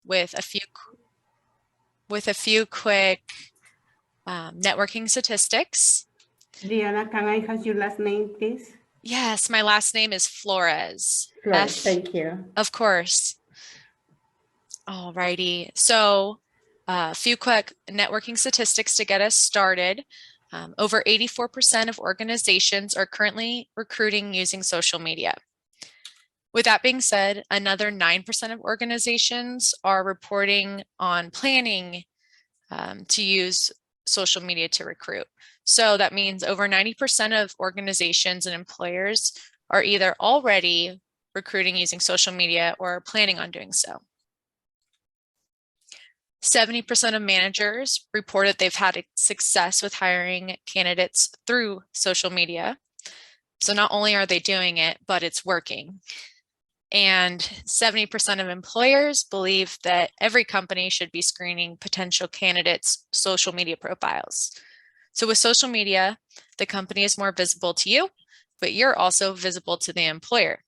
with a few quick networking statistics. Diana, can I have your last name, please? Yes, my last name is Flores. Flores, thank you. Of course. All righty. So a few quick networking statistics to get us started. Over 84% of organizations are currently recruiting using social media. With that being said, another 9% of organizations are reporting on planning to use social media to recruit. So that means over 90% of organizations and employers are either already recruiting using social media or planning on doing so. 70% of managers reported they've had success with hiring candidates through social media. So not only are they doing it, but it's working. And 70% of employers believe that every company should be screening potential candidates' social media profiles. So with social media, the company is more visible to you, but you're also visible to the employer.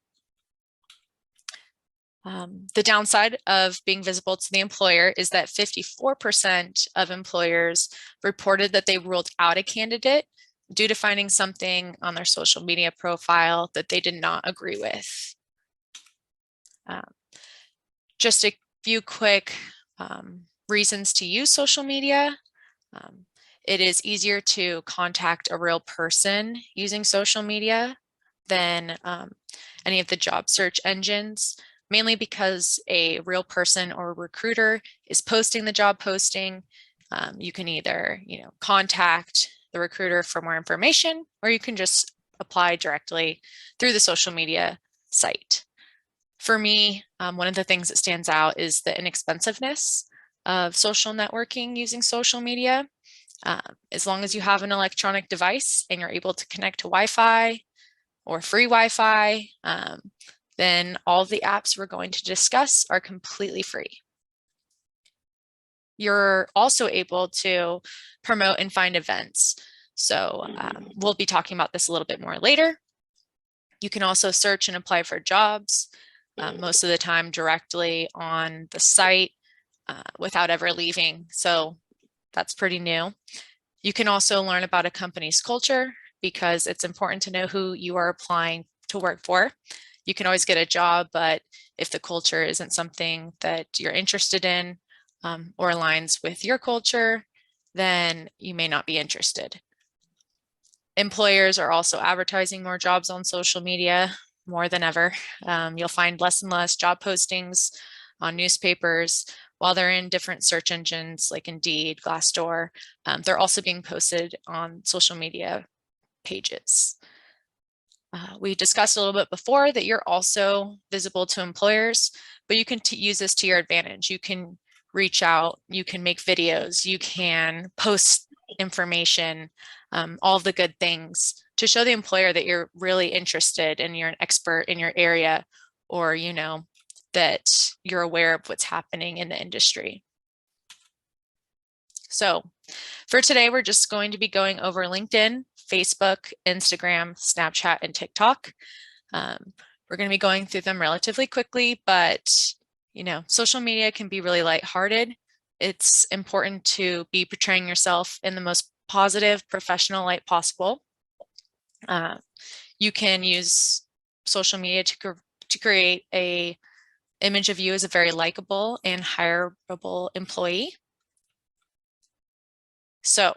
The downside of being visible to the employer is that 54% of employers reported that they ruled out a candidate due to finding something on their social media profile that they did not agree with. Just a few quick reasons to use social media. It is easier to contact a real person using social media than any of the job search engines, mainly because a real person or recruiter is posting the job posting. You can either, contact the recruiter for more information, or you can just apply directly through the social media site. For me, one of the things that stands out is the inexpensiveness of social networking using social media. As long as you have an electronic device and you're able to connect to Wi-Fi or free Wi-Fi, then all the apps we're going to discuss are completely free. You're also able to promote and find events. So we'll be talking about this a little bit more later. You can also search and apply for jobs, most of the time directly on the site without ever leaving. So that's pretty new. You can also learn about a company's culture because it's important to know who you are applying to work for. You can always get a job, but if the culture isn't something that you're interested in or aligns with your culture, then you may not be interested. Employers are also advertising more jobs on social media more than ever. You'll find less and less job postings on newspapers while they're in different search engines like Indeed, Glassdoor. They're also being posted on social media pages. We discussed a little bit before that you're also visible to employers, but you can use this to your advantage. You can reach out, you can make videos, you can post information, all the good things to show the employer that you're really interested and you're an expert in your area, or that you're aware of what's happening in the industry. So for today, we're just going to be going over LinkedIn, Facebook, Instagram, Snapchat, and TikTok. We're going to be going through them relatively quickly, but social media can be really lighthearted. It's important to be portraying yourself in the most positive, professional light possible. You can use social media to create a image of you as a very likable and hireable employee. So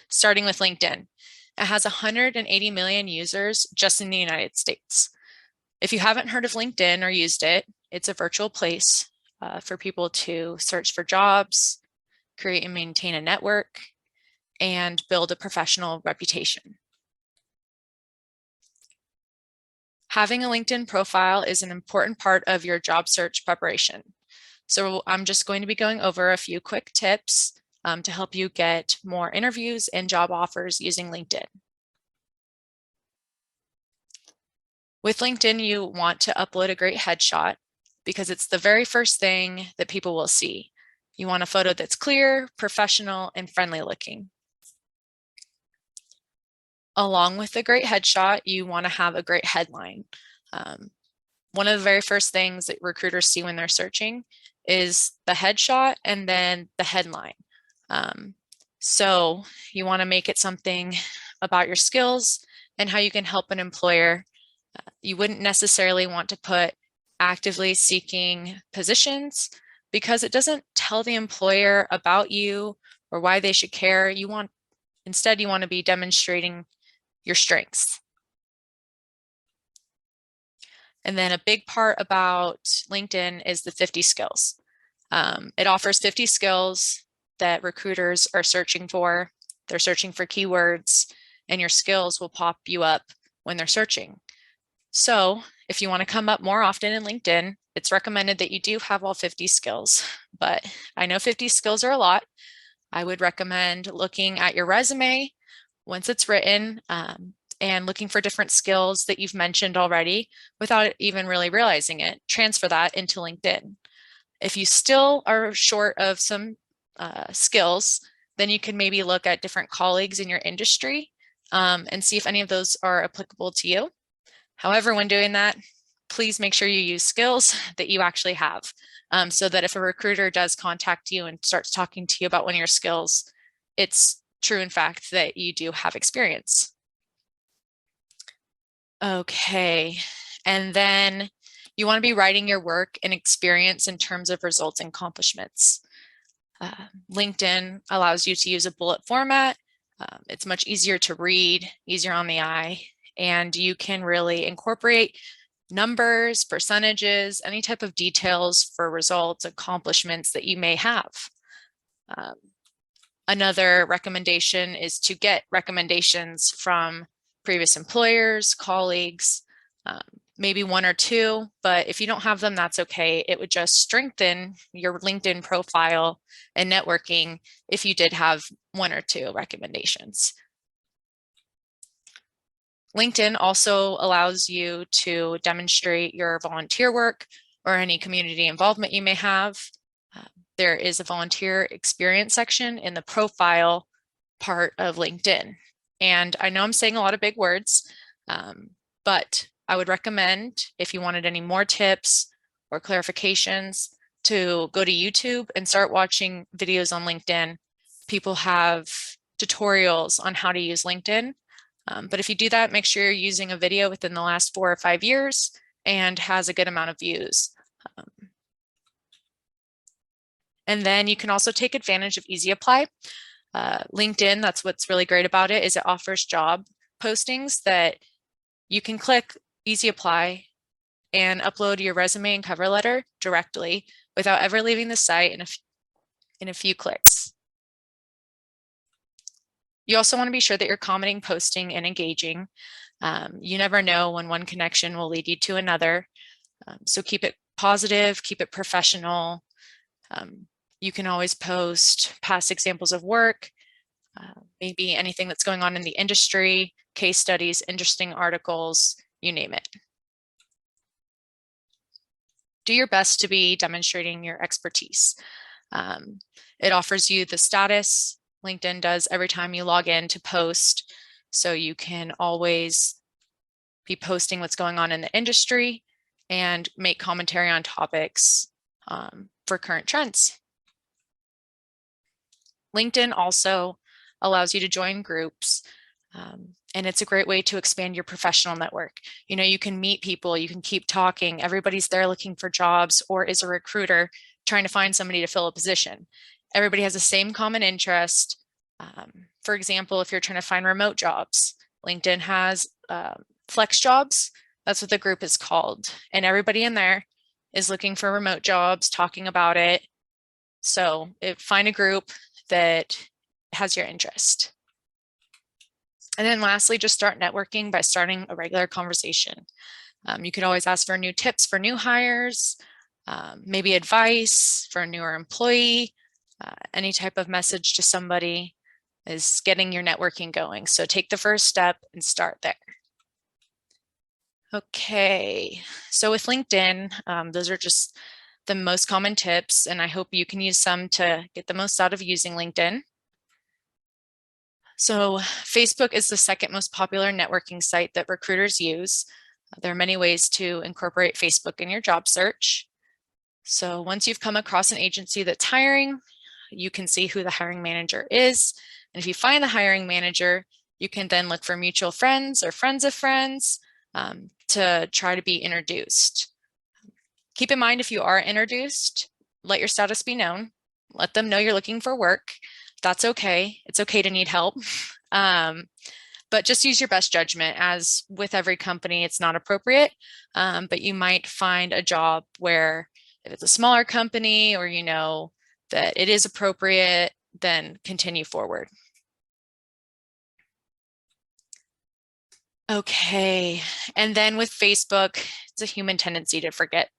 starting with LinkedIn, it has 180 million users just in the United States. If you haven't heard of LinkedIn or used it, it's a virtual place for people to search for jobs, create and maintain a network, and build a professional reputation. Having a LinkedIn profile is an important part of your job search preparation. So I'm just going to be going over a few quick tips to help you get more interviews and job offers using LinkedIn. With LinkedIn, you want to upload a great headshot because it's the very first thing that people will see. You want a photo that's clear, professional, and friendly looking. Along with a great headshot, you want to have a great headline. One of the very first things that recruiters see when they're searching is the headshot and then the headline. So you want to make it something about your skills and how you can help an employer. You wouldn't necessarily want to put actively seeking positions because it doesn't tell the employer about you or why they should care. Instead, you want to be demonstrating your strengths. And then a big part about LinkedIn is the 50 skills. It offers 50 skills that recruiters are searching for. They're searching for keywords, and your skills will pop you up when they're searching. So if you want to come up more often in LinkedIn, it's recommended that you do have all 50 skills, but I know 50 skills are a lot. I would recommend looking at your resume once it's written and looking for different skills that you've mentioned already without even really realizing it. Transfer that into LinkedIn. If you still are short of some skills, then you can maybe look at different colleagues in your industry and see if any of those are applicable to you. However, when doing that, please make sure you use skills that you actually have so that if a recruiter does contact you and starts talking to you about one of your skills, it's true in fact that you do have experience. Okay, and then you want to be writing your work and experience in terms of results and accomplishments. LinkedIn allows you to use a bullet format. It's much easier to read, easier on the eye, and you can really incorporate numbers, percentages, any type of details for results, accomplishments that you may have. Another recommendation is to get recommendations from previous employers, colleagues, maybe one or two, but if you don't have them, that's okay. It would just strengthen your LinkedIn profile and networking if you did have one or two recommendations. LinkedIn also allows you to demonstrate your volunteer work or any community involvement you may have. There is a volunteer experience section in the profile part of LinkedIn. And I know I'm saying a lot of big words, but I would recommend, if you wanted any more tips or clarifications, to go to YouTube and start watching videos on LinkedIn. People have tutorials on how to use LinkedIn. But if you do that, make sure you're using a video within the last 4 or 5 years and has a good amount of views. And then you can also take advantage of Easy Apply. LinkedIn, that's what's really great about it, is it offers job postings that you can click Easy Apply and upload your resume and cover letter directly without ever leaving the site in a few clicks. You also want to be sure that you're commenting, posting, and engaging. You never know when one connection will lead you to another. So keep it positive, keep it professional. You can always post past examples of work, maybe anything that's going on in the industry, case studies, interesting articles, you name it. Do your best to be demonstrating your expertise. It offers you the status LinkedIn does every time you log in to post, so you can always be posting what's going on in the industry and make commentary on topics for current trends. LinkedIn also allows you to join groups, and it's a great way to expand your professional network. You know, you can meet people, you can keep talking. Everybody's there looking for jobs or is a recruiter trying to find somebody to fill a position. Everybody has the same common interest. For example, if you're trying to find remote jobs, LinkedIn has flex jobs. That's what the group is called. And everybody in there is looking for remote jobs, talking about it. So find a group that has your interest. And then lastly, just start networking by starting a regular conversation. You could always ask for new tips for new hires, maybe advice for a newer employee, any type of message to somebody is getting your networking going. So take the first step and start there. Okay, so with LinkedIn, those are just the most common tips, and I hope you can use some to get the most out of using LinkedIn. So Facebook is the second most popular networking site that recruiters use. There are many ways to incorporate Facebook in your job search. So once you've come across an agency that's hiring, you can see who the hiring manager is. And if you find the hiring manager, you can then look for mutual friends or friends of friends to try to be introduced. Keep in mind, if you are introduced, let your status be known. Let them know you're looking for work. That's okay. It's okay to need help. But just use your best judgment. As with every company, it's not appropriate, but you might find a job where if it's a smaller company or you know that it is appropriate, then continue forward. Okay, and then with Facebook, it's a human tendency to forget.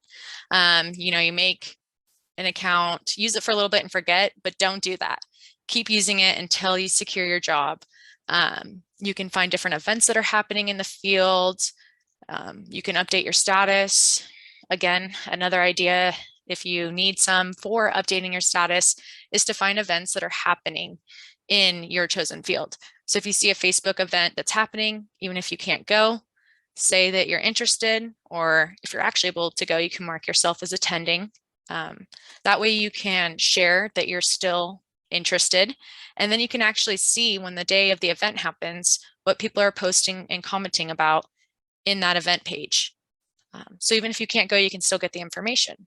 You make an account, use it for a little bit and forget, but don't do that. Keep using it until you secure your job. You can find different events that are happening in the field. You can update your status. Again, another idea, if you need some for updating your status, is to find events that are happening in your chosen field. So if you see a Facebook event that's happening, even if you can't go, say that you're interested, or if you're actually able to go, you can mark yourself as attending. That way you can share that you're still interested, and then you can actually see when the day of the event happens, what people are posting and commenting about in that event page. So even if you can't go, you can still get the information.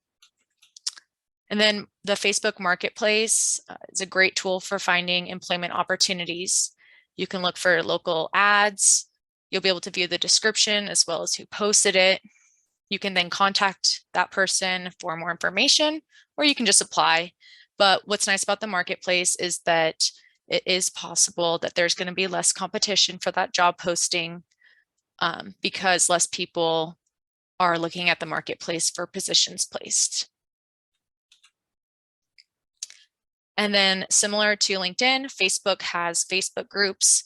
And then the Facebook Marketplace is a great tool for finding employment opportunities. You can look for local ads. You'll be able to view the description as well as who posted it. You can then contact that person for more information, or you can just apply. But what's nice about the marketplace is that it is possible that there's going to be less competition for that job posting because less people are looking at the marketplace for positions placed. And then similar to LinkedIn, Facebook has Facebook groups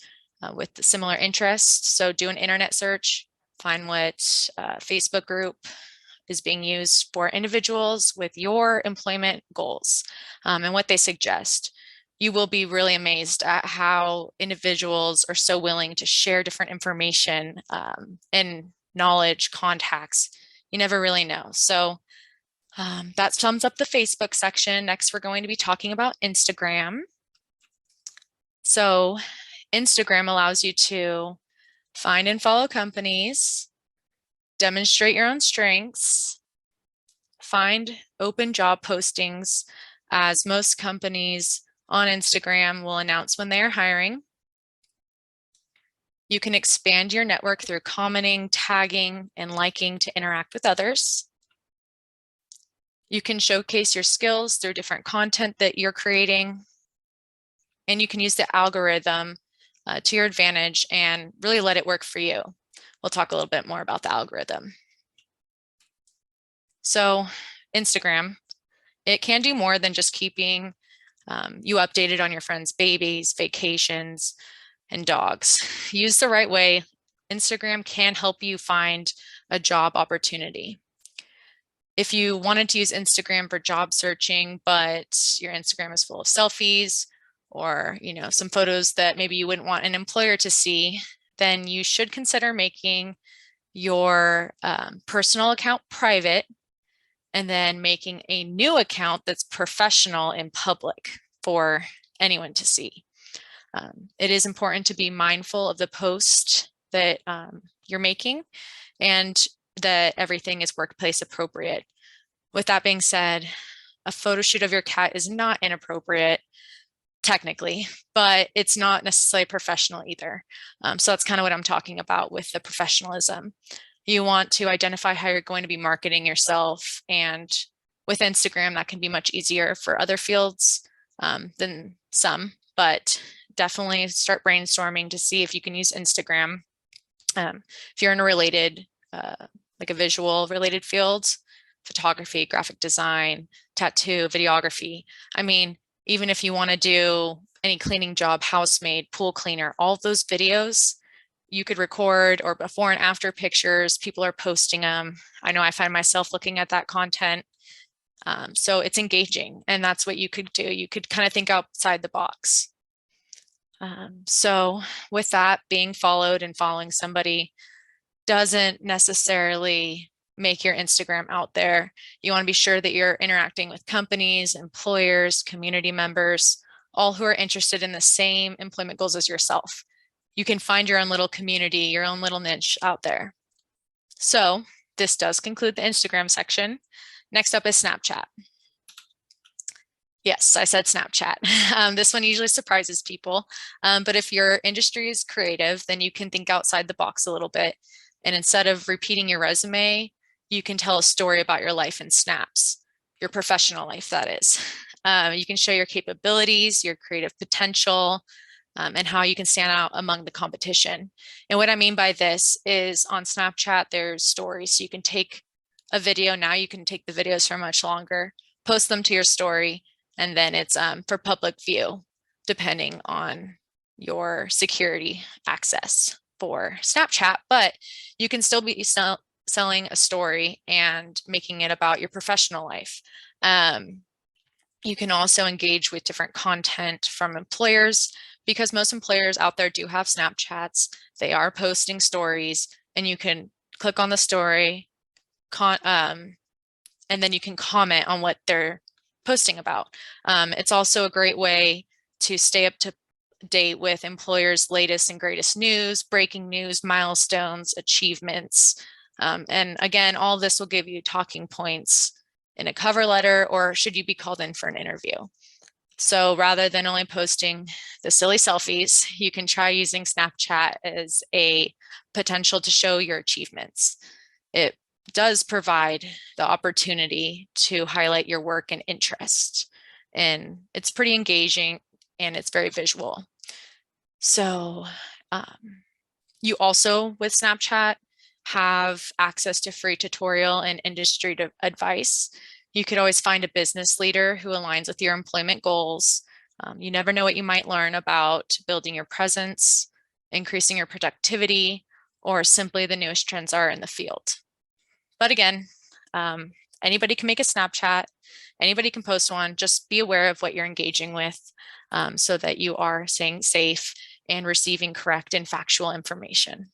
with similar interests. So do an internet search, find what Facebook group is being used for individuals with your employment goals and what they suggest. You will be really amazed at how individuals are so willing to share different information and knowledge, contacts. You never really know. So that sums up the Facebook section. Next, we're going to be talking about Instagram. So Instagram allows you to find and follow companies, demonstrate your own strengths, find open job postings, as most companies on Instagram will announce when they are hiring. You can expand your network through commenting, tagging, and liking to interact with others. You can showcase your skills through different content that you're creating. And you can use the algorithm to your advantage and really let it work for you. We'll talk a little bit more about the algorithm. So Instagram, it can do more than just keeping you updated on your friends' babies, vacations, and dogs. Used the right way, Instagram can help you find a job opportunity. If you wanted to use Instagram for job searching, but your Instagram is full of selfies or some photos that maybe you wouldn't want an employer to see, then you should consider making your personal account private and then making a new account that's professional in public for anyone to see. It is important to be mindful of the post that you're making and that everything is workplace appropriate. With that being said, a photo shoot of your cat is not inappropriate technically, but it's not necessarily professional either. So that's kind of what I'm talking about with the professionalism. You want to identify how you're going to be marketing yourself, and with Instagram, that can be much easier for other fields than some, but definitely start brainstorming to see if you can use Instagram. If you're in a related, like a visual related field, photography, graphic design, tattoo, videography. I mean, even if you want to do any cleaning job, housemaid, pool cleaner, all of those videos you could record, or before and after pictures, people are posting them. I know I find myself looking at that content. So it's engaging, and that's what you could do. You could kind of think outside the box. So with that, being followed and following somebody doesn't necessarily make your Instagram out there. You want to be sure that you're interacting with companies, employers, community members, all who are interested in the same employment goals as yourself. You can find your own little community, your own little niche out there. So this does conclude the Instagram section. Next up is Snapchat. Yes, I said Snapchat. This one usually surprises people, but if your industry is creative, then you can think outside the box a little bit. And instead of repeating your resume, you can tell a story about your life in snaps, your professional life, that is. You can show your capabilities, your creative potential, and how you can stand out among the competition. And what I mean by this is on Snapchat, there's stories. So you can take a video. Now you can take the videos for much longer, post them to your story, and then it's for public view, depending on your security access for Snapchat. But you can still be selling a story and making it about your professional life. You can also engage with different content from employers, because most employers out there do have Snapchats. They are posting stories, and you can click on the story, and then you can comment on what they're posting about. It's also a great way to stay up to date with employers' latest and greatest news, breaking news, milestones, achievements. And again, all this will give you talking points in a cover letter, or should you be called in for an interview. So rather than only posting the silly selfies, you can try using Snapchat as a potential to show your achievements. It does provide the opportunity to highlight your work and interest, and it's pretty engaging and it's very visual. So you also, with Snapchat, have access to free tutorial and industry advice. You could always find a business leader who aligns with your employment goals. You never know what you might learn about building your presence, increasing your productivity, or simply the newest trends are in the field. But again, anybody can make a Snapchat, anybody can post one. Just be aware of what you're engaging with so that you are staying safe and receiving correct and factual information.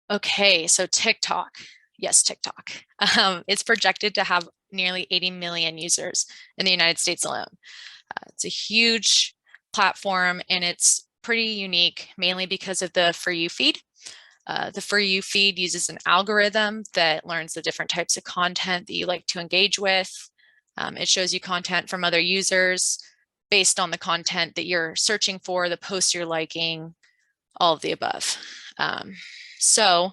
Okay, so TikTok. Yes, TikTok. It's projected to have nearly 80 million users in the United States alone. It's a huge platform, and it's pretty unique, mainly because of the For You feed. The For You feed uses an algorithm that learns the different types of content that you like to engage with. It shows you content from other users based on the content that you're searching for, the posts you're liking, all of the above. So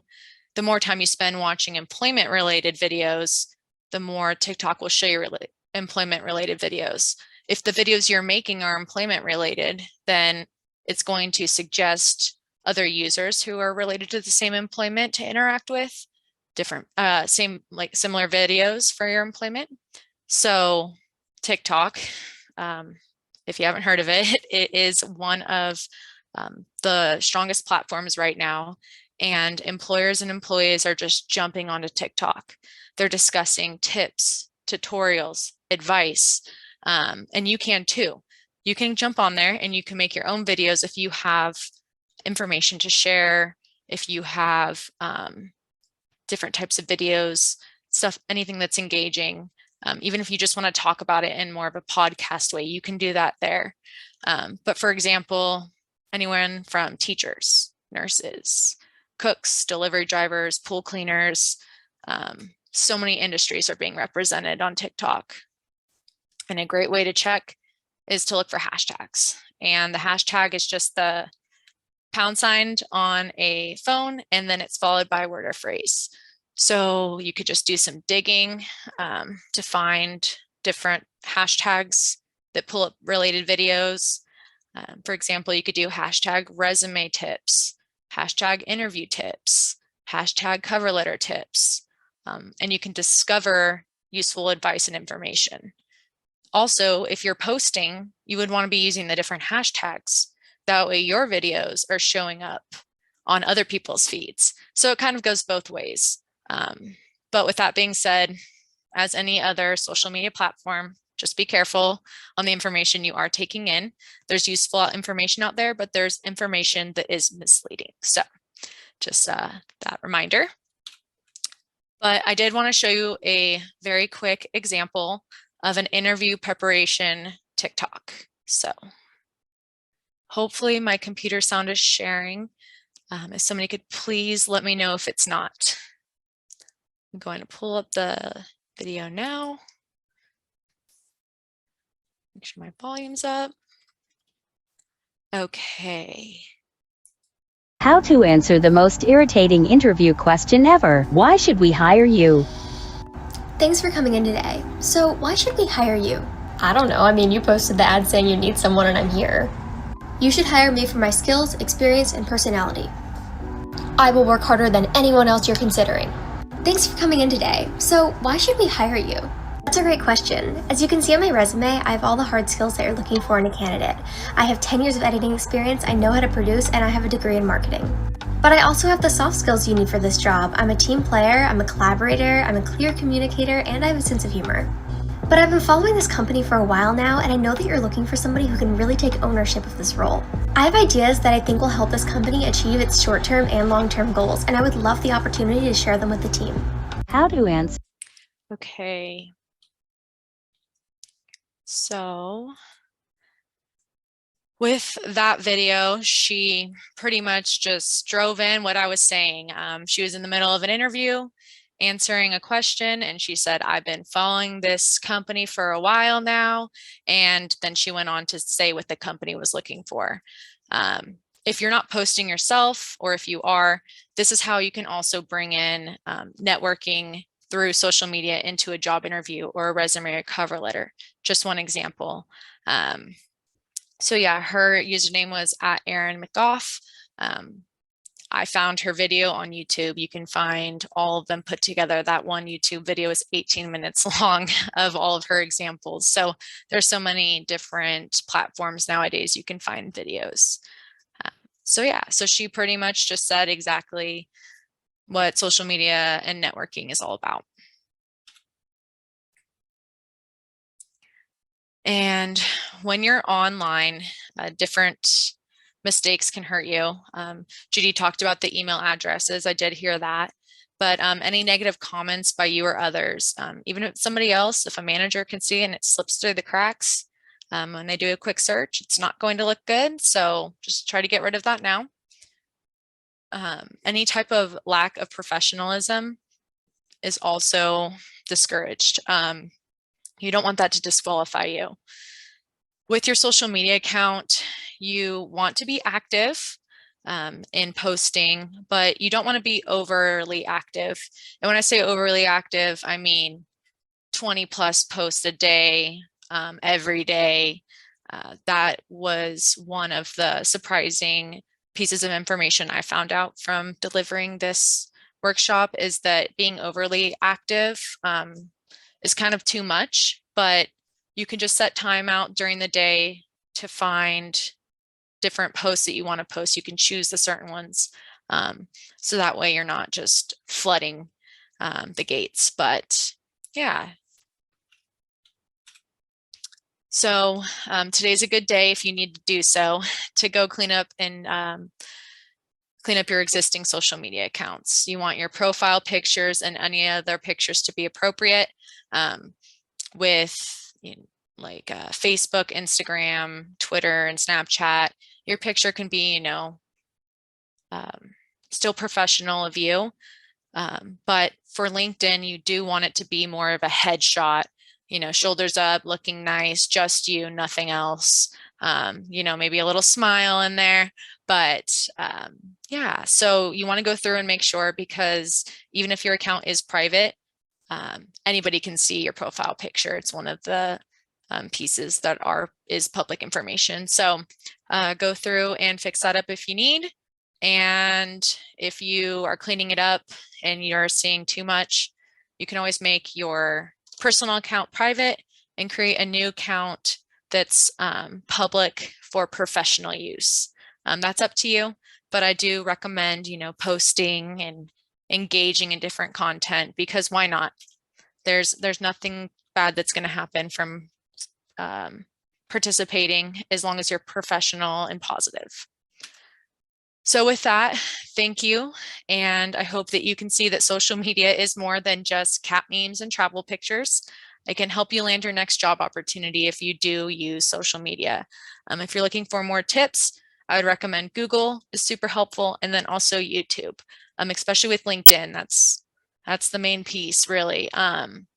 the more time you spend watching employment-related videos, the more TikTok will show you employment-related videos. If the videos you're making are employment-related, then it's going to suggest other users who are related to the same employment to interact with, different, similar videos for your employment. So TikTok, if you haven't heard of it, it is one of the strongest platforms right now. And employers and employees are just jumping onto TikTok. They're discussing tips, tutorials, advice, and you can too. You can jump on there and you can make your own videos if you have information to share, if you have different types of videos, stuff, anything that's engaging. Even if you just want to talk about it in more of a podcast way, you can do that there. But for example, anyone from teachers, nurses, cooks, delivery drivers, pool cleaners, so many industries are being represented on TikTok. And a great way to check is to look for hashtags. And the hashtag is just the # on a phone, and then it's followed by a word or phrase. So you could just do some digging to find different hashtags that pull up related videos. For example, you could do hashtag resume tips, hashtag interview tips, hashtag cover letter tips, and you can discover useful advice and information. Also, if you're posting, you would want to be using the different hashtags. That way your videos are showing up on other people's feeds. So it kind of goes both ways. But with that being said, as any other social media platform, just be careful on the information you are taking in. There's useful information out there, but there's information that is misleading. So just that reminder. But I did want to show you a very quick example of an interview preparation TikTok. So hopefully my computer sound is sharing. If somebody could please let me know if it's not. I'm going to pull up the video now. Make sure my volume's up. Okay. How to answer the most irritating interview question ever. Why should we hire you? Thanks for coming in today. So why should we hire you? I don't know. I mean, you posted the ad saying you need someone and I'm here. You should hire me for my skills, experience, and personality. I will work harder than anyone else you're considering. Thanks for coming in today. So why should we hire you? That's a great question. As you can see on my resume, I have all the hard skills that you're looking for in a candidate. I have 10 years of editing experience, I know how to produce, and I have a degree in marketing. But I also have the soft skills you need for this job. I'm a team player, I'm a collaborator, I'm a clear communicator, and I have a sense of humor. But I've been following this company for a while now, and I know that you're looking for somebody who can really take ownership of this role. I have ideas that I think will help this company achieve its short-term and long-term goals, and I would love the opportunity to share them with the team. How to answer. Okay. So with that video, she pretty much just drove in what I was saying. She was in the middle of an interview answering a question and she said, I've been following this company for a while now. And then she went on to say what the company was looking for. If you're not posting yourself, or if you are, this is how you can also bring in networking through social media into a job interview or a resume or cover letter. Just one example. So yeah, her username was @Erin_McGough. I found her video on YouTube. You can find all of them put together. That one YouTube video is 18 minutes long of all of her examples. So there's so many different platforms nowadays you can find videos. So yeah, so she pretty much just said exactly what social media and networking is all about. And when you're online, different mistakes can hurt you. Judy talked about the email addresses. I did hear that. But any negative comments by you or others, even if somebody else, if a manager can see and it slips through the cracks, when they do a quick search, it's not going to look good. So just try to get rid of that now. Any type of lack of professionalism is also discouraged. You don't want that to disqualify you. With your social media account, you want to be active in posting, but you don't want to be overly active. And when I say overly active, I mean 20 plus posts a day, every day. That was one of the surprising pieces of information I found out from delivering this workshop, is that being overly active is kind of too much, but you can just set time out during the day to find different posts that you want to post. You can choose the certain ones. So that way you're not just flooding the gates, but yeah. So today's a good day, if you need to do so, to go clean up your existing social media accounts. You want your profile pictures and any other pictures to be appropriate with like Facebook, Instagram, Twitter, and Snapchat. Your picture can be, still professional of you. But for LinkedIn, you do want it to be more of a headshot, shoulders up, looking nice, just you, nothing else. Maybe a little smile in there, but yeah, so you want to go through and make sure, because even if your account is private, anybody can see your profile picture. It's one of the pieces that is public information. So go through and fix that up if you need. And if you are cleaning it up and you're seeing too much, you can always make your personal account private and create a new account that's public for professional use. That's up to you, but I do recommend, posting and engaging in different content, because why not? There's nothing bad that's going to happen from participating, as long as you're professional and positive. So with that, thank you. And I hope that you can see that social media is more than just cat memes and travel pictures. It can help you land your next job opportunity if you do use social media. If you're looking for more tips, I would recommend Google is super helpful, and then also YouTube, especially with LinkedIn. That's the main piece, really. And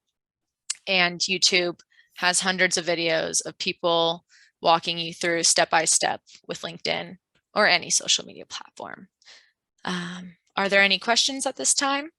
YouTube has hundreds of videos of people walking you through step by step with LinkedIn or any social media platform. Are there any questions at this time?